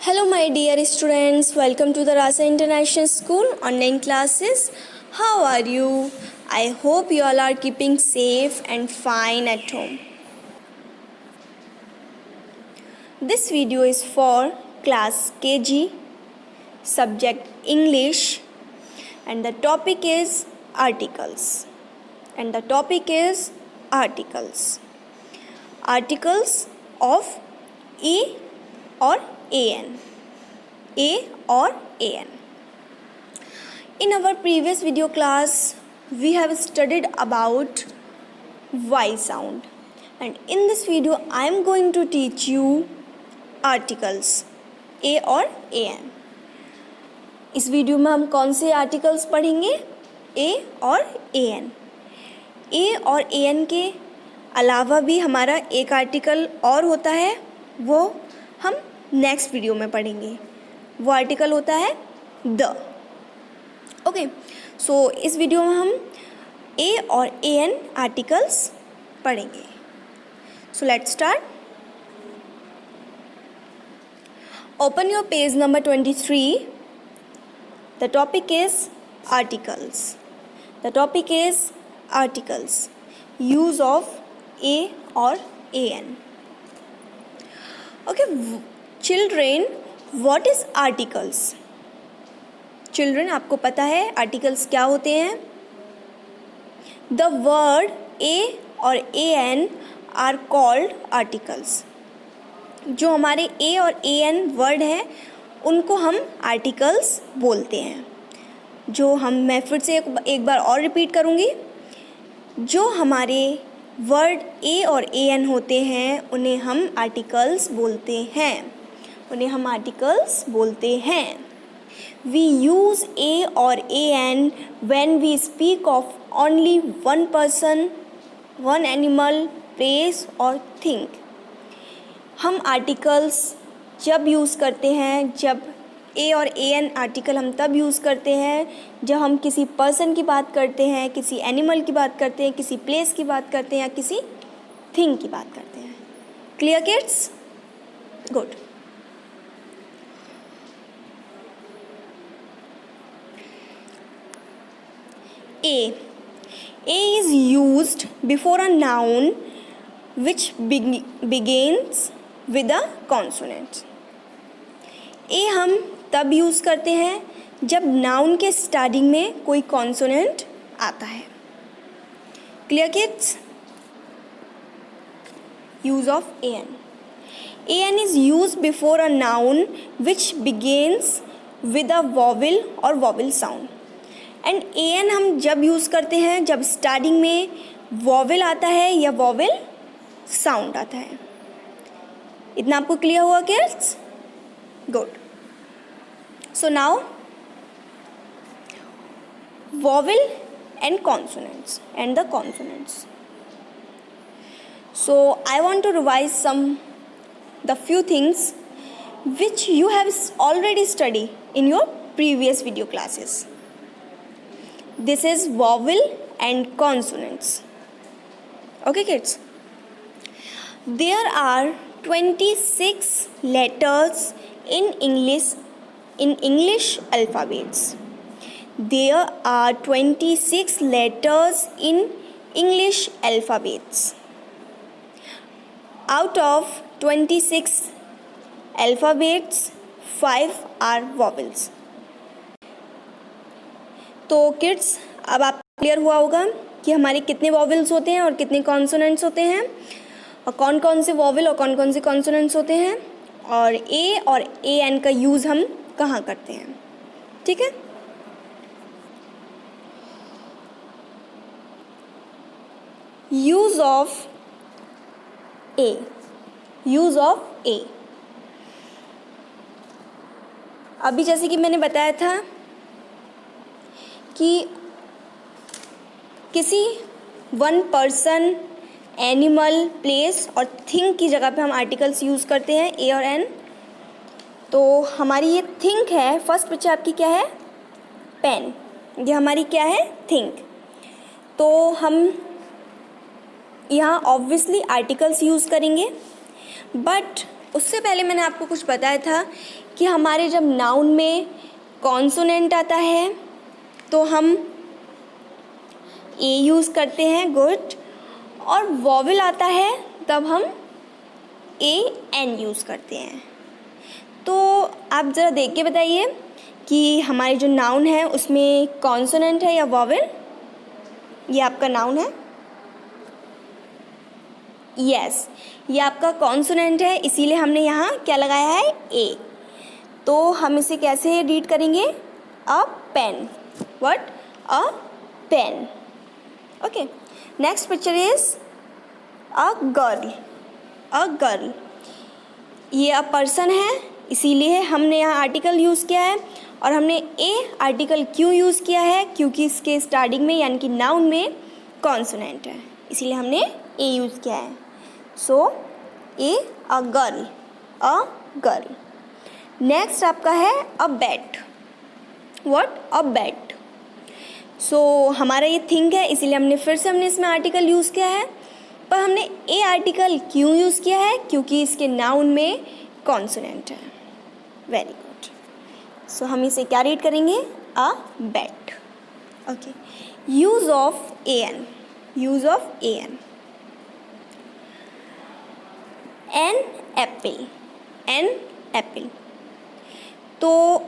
Hello, my dear students. Welcome to the Rasa International School online classes. How are you? I hope you all are keeping safe and fine at home. This video is for class KG, subject English, and the topic is articles. Articles of E or an. A or an. In our previous video class, we have studied about Y sound, and in this video I am going to teach you articles A और an. इस video में हम कौन से articles पढ़ेंगे? A और an. A और an के अलावा भी हमारा एक आर्टिकल और होता है, वो हम नेक्स्ट वीडियो में पढ़ेंगे. वो आर्टिकल होता है द. ओके, सो इस वीडियो में हम ए और एन आर्टिकल्स पढ़ेंगे. So let's start. Open your page number 23. The topic is articles. Use of a और an. Okay, children, what is articles? Children, आपको पता है आर्टिकल्स क्या होते हैं? द वर्ड ए और A N R called articles. जो हमारे ए और ए एन वर्ड हैं उनको हम आर्टिकल्स बोलते हैं. मैं फिर से एक बार और रिपीट करूँगी. जो हमारे वर्ड ए और ए एन होते हैं उन्हें हम आर्टिकल्स बोलते हैं. We use a or an when we speak of only one person, one animal, place or thing. हम आर्टिकल्स जब यूज़ करते हैं, जब ए और ए एन आर्टिकल हम तब यूज़ करते हैं जब हम किसी पर्सन की बात करते हैं, किसी एनिमल की बात करते हैं, किसी प्लेस की बात करते हैं या किसी थिंग की बात करते हैं. Clear kids? Good. A is used before a noun which begins with a consonant. A हम तब यूज़ करते हैं जब नाउन के स्टार्टिंग में कोई कॉन्सोनेंट आता है. Clear kids? Use of an. An is used before a noun which begins with a vowel or vowel sound. And A N हम जब यूज़ करते हैं जब स्टार्टिंग में वॉवेल आता है या वॉवेल साउंड आता है. इतना आपको क्लियर हुआ kids? Good. So now vowel and consonants and the consonants. So I want to revise the few things which you have already studied in your previous video classes. This is vowel and consonants. Okay kids, there are 26 letters in English alphabets. There are 26 letters in English alphabets. Out of 26 alphabets, 5 are vowels. तो kids, अब आप clear हुआ होगा कि हमारे कितने vowels होते हैं और कितने कॉन्सोनेंट्स होते हैं, और कौन कौन से वॉवेल और कौन कौन से कॉन्सोनेंट्स होते हैं, और ए और ए एन का यूज़ हम कहाँ करते हैं. ठीक है? यूज़ ऑफ ए. अभी जैसे कि मैंने बताया था कि किसी वन पर्सन, एनिमल, प्लेस और थिंग की जगह पे हम आर्टिकल्स यूज़ करते हैं ए और एन. तो हमारी ये थिंक है. फर्स्ट बच्चा आपकी क्या है? पेन. ये हमारी क्या है? थिंक. तो हम यहाँ ऑब्वियसली आर्टिकल्स यूज़ करेंगे, बट उससे पहले मैंने आपको कुछ बताया था कि हमारे जब नाउन में कॉन्सोनेंट आता है तो हम ए यूज़ करते हैं, गुड, और वॉवेल आता है तब हम ए एन यूज़ करते हैं। तो आप ज़रा देख के बताइए कि हमारे जो नाउन है उसमें कॉन्सोनेंट है या वॉवेल। ये आपका नाउन है, यस, ये आपका कॉन्सोनेंट है, इसीलिए हमने यहाँ क्या लगाया है, ए। तो हम इसे कैसे रीड करेंगे, a pen, what, a pen. Okay, next picture is a girl, a girl. ये अ पर्सन है, इसीलिए हमने यहाँ आर्टिकल यूज़ किया है। और हमने ए आर्टिकल क्यों यूज़ किया है, क्योंकि इसके स्टार्टिंग में यानी कि नाउन में कॉन्सोनेंट है, इसीलिए हमने ए यूज़ किया है। So a a girl, a girl. Next आपका है a bat, what, a bat. So हमारा ये थिंक है, इसीलिए हमने फिर से इसमें आर्टिकल यूज़ किया है। पर हमने ए आर्टिकल क्यों यूज़ किया है, क्योंकि इसके नाउन में कॉन्सोनेंट है। Very good. सो हम इसे क्या रीड करेंगे, a bat. Okay, use of a an, use of a an. An apple, an apple. तो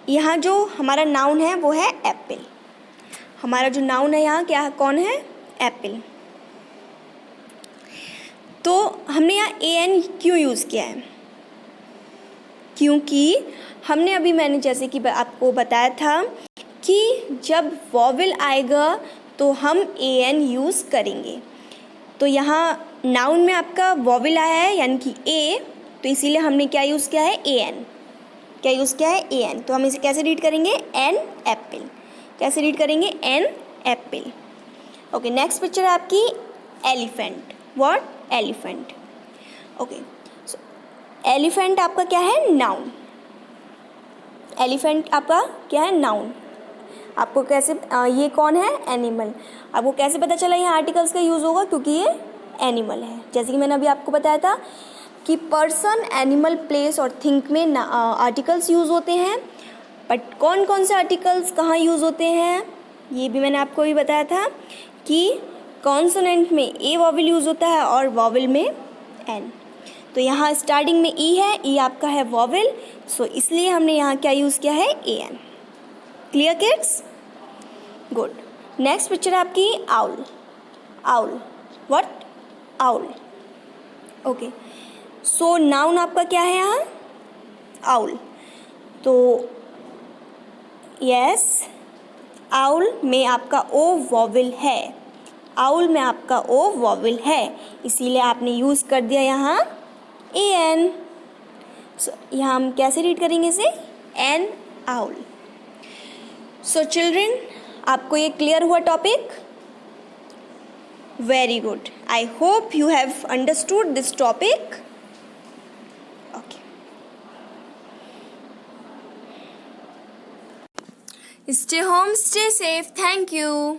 यहाँ जो हमारा नाउन है वो है एप्पल। हमारा जो नाउन है यहाँ क्या है, कौन है, एप्पल। तो हमने यहाँ ए एन क्यों यूज़ किया है, क्योंकि हमने अभी मैंने जैसे कि आपको बताया था कि जब वॉवेल आएगा तो हम ए एन यूज़ करेंगे। तो यहाँ नाउन में आपका वॉवेल आया है यानी कि ए, तो इसीलिए हमने क्या यूज़ किया है, ए एन। क्या यूज़ किया है, ए एन। तो हम इसे कैसे रीड करेंगे, एन एप्पल। कैसे रीड करेंगे, an apple. Okay, next picture है आपकी elephant, what, elephant. Okay, so elephant आपका क्या है, नाउन। एलिफेंट आपका क्या है, नाउन। आपको कैसे ये कौन है, एनिमल। आपको कैसे पता चला यहाँ आर्टिकल्स का यूज़ होगा, क्योंकि ये एनिमल है। जैसे कि मैंने अभी आपको बताया था कि पर्सन, एनिमल, प्लेस और थिंक में आर्टिकल्स यूज़ होते हैं, बट कौन कौन से आर्टिकल्स कहाँ यूज़ होते हैं ये भी मैंने आपको भी बताया था कि कॉन्सोनेंट में ए वॉवेल यूज़ होता है और वॉवेल में एन। तो यहाँ स्टार्टिंग में ई है, ई आपका है वॉवेल, सो इसलिए हमने यहाँ क्या यूज़ किया है, a an. Clear kids, good. Next picture है आपकी owl, owl, what, owl. Okay, so noun आपका क्या है यहाँ, आउल। तो यस, आउल में आपका ओ वॉवेल है, आउल में आपका ओ वॉवेल है, इसीलिए आपने यूज़ कर दिया यहाँ ए एन। सो यहाँ हम कैसे रीड करेंगे इसे, एन आउल। सो चिल्ड्रन, आपको ये क्लियर हुआ topic, very good. I hope you have understood this topic. Okay, stay home, stay safe, thank you.